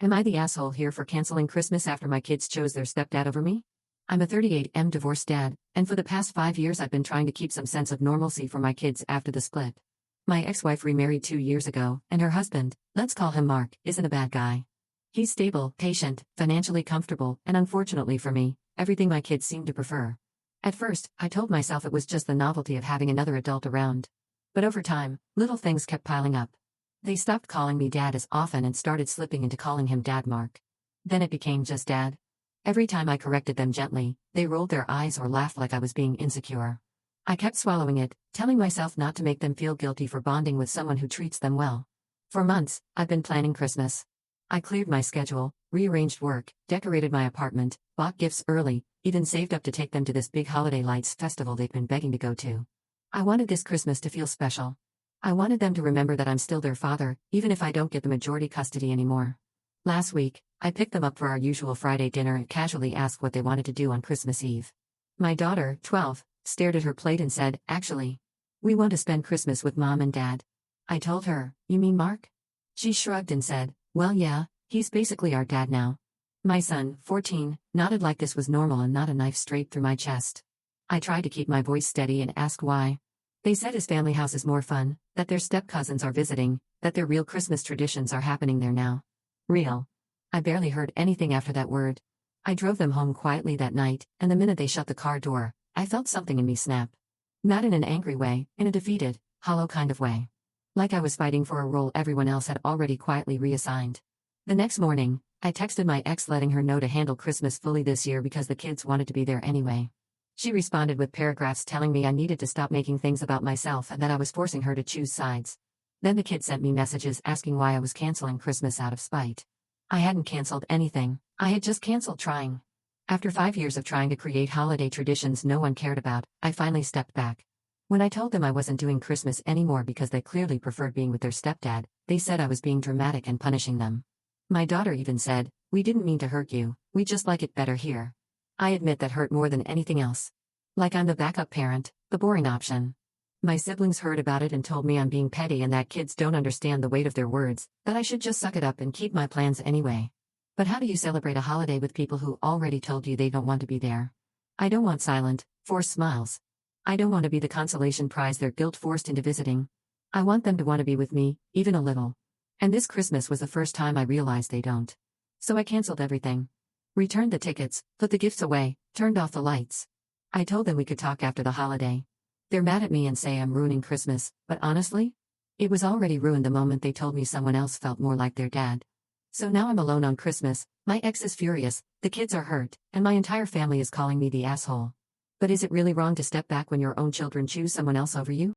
Am I the asshole here for canceling Christmas after my kids chose their stepdad over me? I'm a 38M divorced dad, and for the past 5 years I've been trying to keep some sense of normalcy for my kids after the split. My ex-wife remarried 2 years ago, and her husband, let's call him Mark, isn't a bad guy. He's stable, patient, financially comfortable, and unfortunately for me, everything my kids seem to prefer. At first, I told myself it was just the novelty of having another adult around. But over time, little things kept piling up. They stopped calling me dad as often and started slipping into calling him Dad Mark. Then it became just dad. Every time I corrected them gently, they rolled their eyes or laughed like I was being insecure. I kept swallowing it, telling myself not to make them feel guilty for bonding with someone who treats them well. For months, I've been planning Christmas. I cleared my schedule, rearranged work, decorated my apartment, bought gifts early, even saved up to take them to this big holiday lights festival they've been begging to go to. I wanted this Christmas to feel special. I wanted them to remember that I'm still their father, even if I don't get the majority custody anymore. Last week, I picked them up for our usual Friday dinner and casually asked what they wanted to do on Christmas Eve. My daughter, 12, stared at her plate and said, "Actually, we want to spend Christmas with Mom and Dad." I told her, "You mean Mark?" She shrugged and said, "Well, yeah, he's basically our dad now." My son, 14, nodded like this was normal and not a knife straight through my chest. I tried to keep my voice steady and asked why. They said his family house is more fun, that their step-cousins are visiting, that their real Christmas traditions are happening there now. Real. I barely heard anything after that word. I drove them home quietly that night, and the minute they shut the car door, I felt something in me snap. Not in an angry way, in a defeated, hollow kind of way. Like I was fighting for a role everyone else had already quietly reassigned. The next morning, I texted my ex letting her know to handle Christmas fully this year because the kids wanted to be there anyway. She responded with paragraphs telling me I needed to stop making things about myself and that I was forcing her to choose sides. Then the kids sent me messages asking why I was canceling Christmas out of spite. I hadn't canceled anything, I had just canceled trying. After 5 years of trying to create holiday traditions no one cared about, I finally stepped back. When I told them I wasn't doing Christmas anymore because they clearly preferred being with their stepdad, they said I was being dramatic and punishing them. My daughter even said, "We didn't mean to hurt you, we just like it better here." I admit that hurt more than anything else. Like I'm the backup parent, the boring option. My siblings heard about it and told me I'm being petty and that kids don't understand the weight of their words, that I should just suck it up and keep my plans anyway. But how do you celebrate a holiday with people who already told you they don't want to be there? I don't want silent, forced smiles. I don't want to be the consolation prize they're guilt-forced into visiting. I want them to want to be with me, even a little. And this Christmas was the first time I realized they don't. So I canceled everything. Returned the tickets, put the gifts away, turned off the lights. I told them we could talk after the holiday. They're mad at me and say I'm ruining Christmas, but honestly, it was already ruined the moment they told me someone else felt more like their dad. So now I'm alone on Christmas, my ex is furious, the kids are hurt, and my entire family is calling me the asshole. But is it really wrong to step back when your own children choose someone else over you?